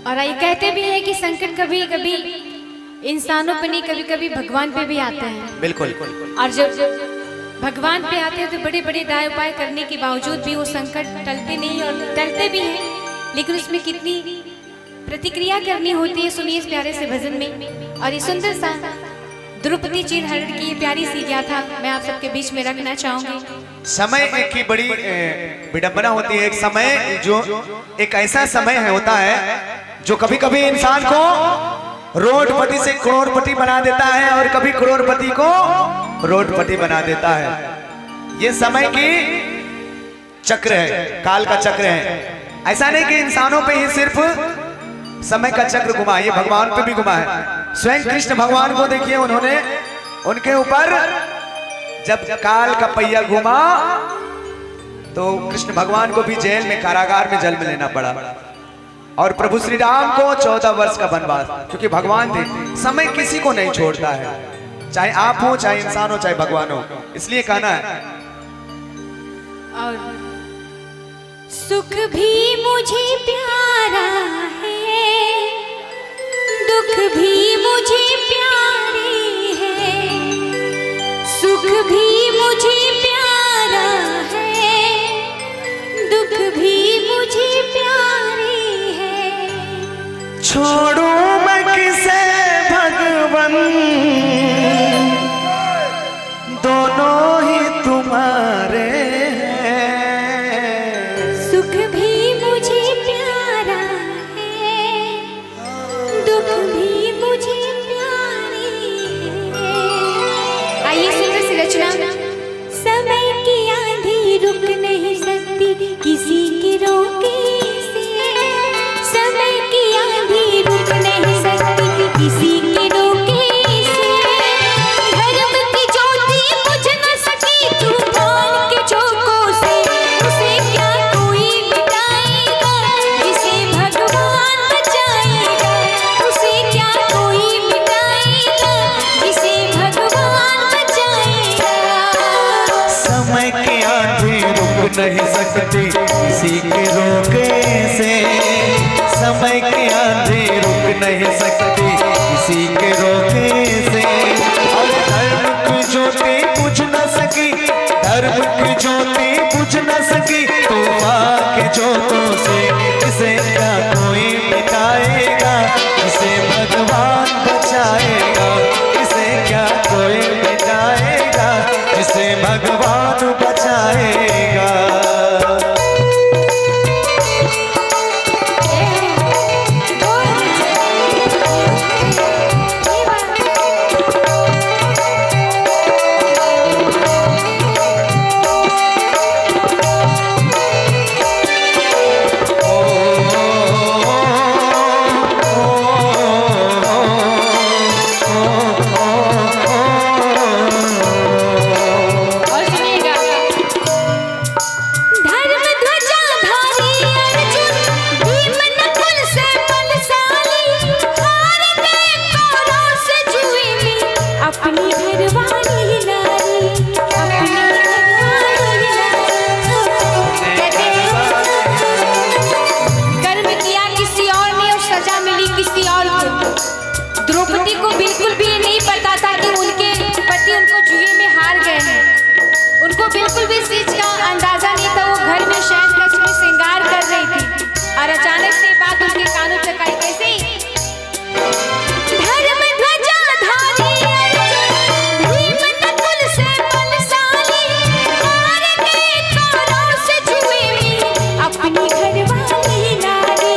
और ये कहते भी हैं कि संकट कभी कभी इंसानों पे नहीं, कभी कभी भगवान पे भी आते हैं। बिल्कुल। और जब भगवान पे आते हैं तो बड़े बड़े दाय उपाय करने के बावजूद भी वो संकट टलते नहीं और टलते भी हैं, लेकिन उसमें कितनी प्रतिक्रिया करनी होती है। सुनिए इस प्यारे से भजन में। और ये सुंदर सा द्रौपदी चीरहरण की ये प्यारी सी गाथा मैं आप सबके बीच में रखना चाहूंगी। समय की बड़ी विडंबना होती है। एक समय जो एक ऐसा समय है होता है जो कभी कभी इंसान को रोडपति से करोड़पति बना देता है और कभी करोड़पति को रोडपति बना देता है। ये समय की चक्र है, काल का चक्र है। ऐसा नहीं कि इंसानों पे ही सिर्फ समय का चक्र घुमा, ये भगवान पे भी घुमा है। स्वयं कृष्ण भगवान को देखिए, उन्होंने उनके ऊपर जब काल का पहिया घुमा तो कृष्ण भगवान को भी जेल में, कारागार में जन्म लेना पड़ा। और प्रभु श्री राम को 14 वर्ष का वनवास, क्योंकि भगवान थे। समय किसी को नहीं छोड़ता है, चाहे आप हो, चाहे इंसान हो, चाहे भगवान हो। इसलिए कहना है और सुख भी मुझे प्यारा है, दुख भी मुझे प्यारे है। सुख भी मुझे प्यारा है, दुख भी मुझे प्यारे है। छोड़ू मैं किसे भगवन, दोनों ही तुम्हारे हैं। सुख भी मुझे प्यारा है, दुख भी मुझे प्यारे है। आइए सुंदर सी रचना। समय की आंधी रुक नहीं सकती किसी के रोके से। समय की आंधी रुक नहीं सकती किसी के रोके से। धर्म की ज्योति बुझ न सकी तूफान के झोंकों से। उसे क्या कोई मिटाएगा जिसे भगवान बचाएगा। उसे क्या कोई मिटाएगा जिसे भगवान बचाएगा। समय की आंधी रुक नहीं सकती किसी के रोके से। समय की आंधी रुक नहीं सकती किसी के रोके से। और धर्म की ज्योति बुझ न सकी, धर्म की ज्योति बुझ न सकी तूफान के झोंकों से। इसे क्या कोई मिटाएगा इसे भगवान बचाएगा। इसे क्या कोई मिटाएगा जिसे भगवान बचाएगा। द्रौपदी को बिल्कुल भी नहीं पता था कि उनके पति उनको जुए में हार गए हैं। उनको बिल्कुल भी इस चीज का अंदाजा नहीं था। वो घर में शयन कक्ष में श्रृंगार कर रही थी और अचानक से बात उनके कानों तक आई। कैसे? धर्म ध्वजा धारी अर्जुन, भीम नकुल से बलशाली, हार गए कौरव से जुए में अपनी घरवाली नारी।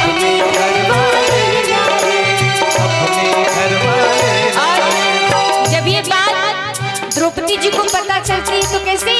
अपनी घरवाली नारी। और जब ये बात द्रौपदी जी को पता चलती है तो कैसे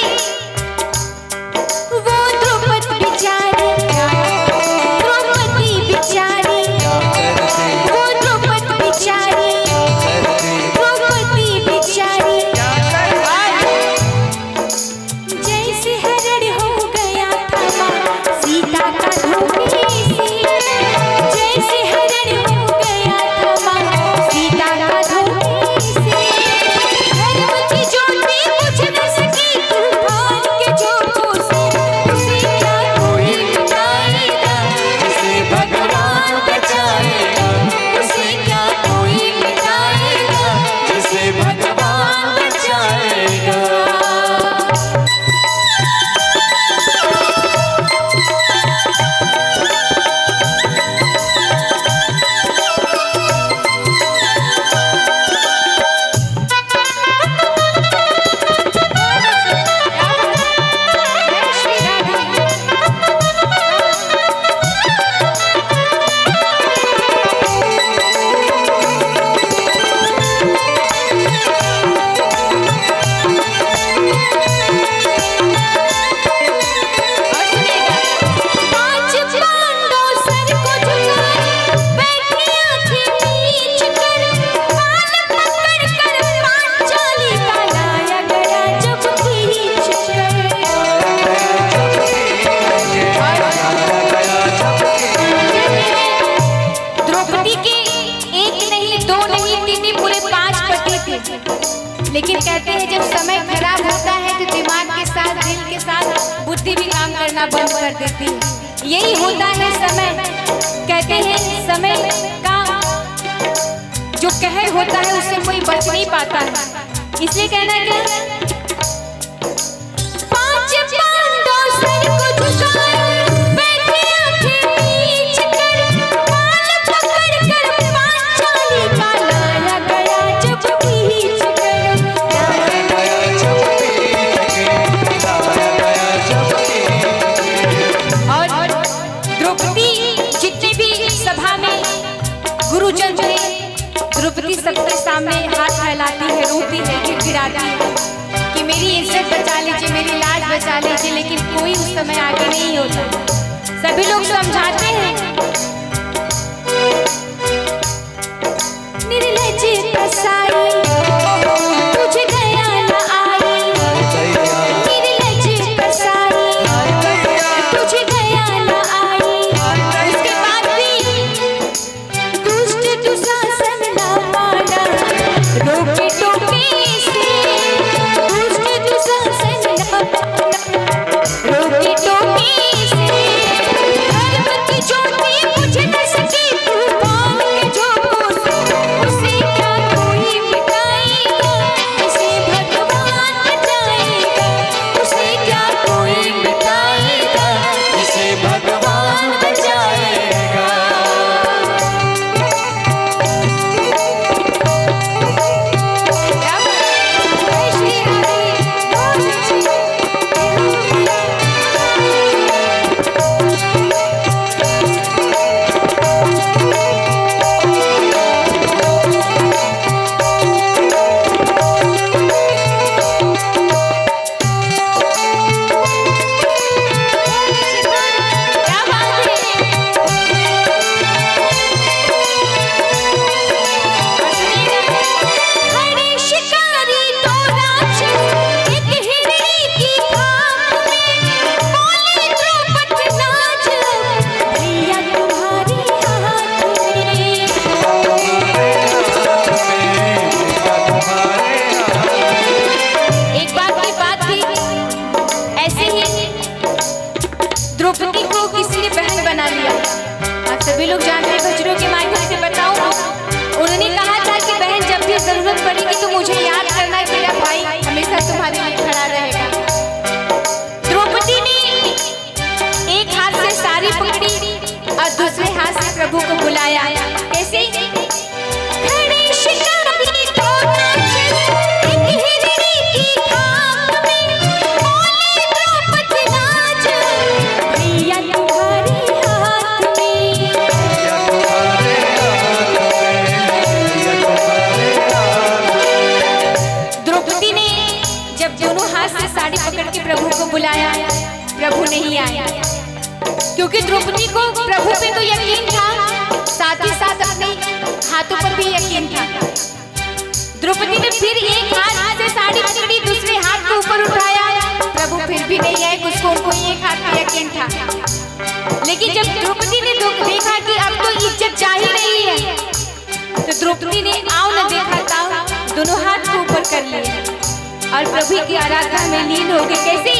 करना बंद कर देती है। यही होता है समय। कहते हैं समय का जो कहर होता है उससे कोई बच नहीं पाता है। इसलिए कहना क्या, पांच पांडव सर को झुकाए बैठे आंखें नीच कर, बाल पकड़ कर पांचाली का लाया गया जब खींच कर, लाया गया जब और द्रौपदी जितने भी सभा में गुरुजन थे, द्रौपदी सबके सामने हाथ फैलाती है, रोती है, गिड़गिड़ाती है कि मेरी इज्जत बचा लीजिए, मेरी लाज बचा लीजिए, लेकिन कोई उस समय आगे नहीं होता। सभी लोग समझाते हैं, निर्लज कसाई तुझे दया न आई, निर्लज कसाई तुझे दया न आई। उसके बाद भी दुष्ट दुशासन न माना, रोके टोके से दुष्ट दुशासन न माना, रोके टोके से धर्म की ज्योति बुझ न सकी, तूफान के झोंकों से उसे क्या कोई मिटाएगा, जिसे भगवान बचाएगा, उसे क्या कोई मिटाएगा, जिसे भगवान बचाएगा। जय श्री हरि बोल जी। क्या बात है। हरे शिकारी तो राक्षस एक हिरणी की खाक में, बोले द्रौपदी नाच भैया तुम्हारे हाथ में। एक बार की बात थी, ऐसे ही द्रौपदी को किसी ने बहन बना लिया। आप सभी लोग जानते हैं, भजनों के माध्यम से बताऊं, उन्होंने कहा था कि बहन जब भी जरूरत पड़ेगी तो मुझे याद करना, मेरा भाई हमेशा तुम्हारे लिए खड़ा रहेगा। द्रौपदी ने एक हाथ से साड़ी पकड़ी और दूसरे हाथ से प्रभु को बुलाया। कैसे? खड़े शिकारी तो राक्षस एक हिरणी की खाक में, बोले द्रौपदी नाच भैया तुम्हारे हाथ में। द्रौपदी ने जब दोनों हाथ से साड़ी पकड़ के प्रभु को बुलाया, प्रभु नहीं आया, क्योंकि द्रौपदी को प्रभु पे तो यकीन था, साथ ही साथ अपने हाथों पर भी यकीन था। द्रौपदी ने फिर एक हाथ से साड़ी पकड़ी, दूसरे हाथ को ऊपर उठाया, प्रभु फिर भी नहीं आए, उसको उनको एक हाथ पे यकीन था। लेकिन जब द्रौपदी ने देखा कि अब तो इज्जत जा ही रही है, तो द्रौपदी ने आओ न देखा ताओ दोनों हाथ को ऊपर कर लिए और प्रभु की आराधना में लीन हो गई। कैसे?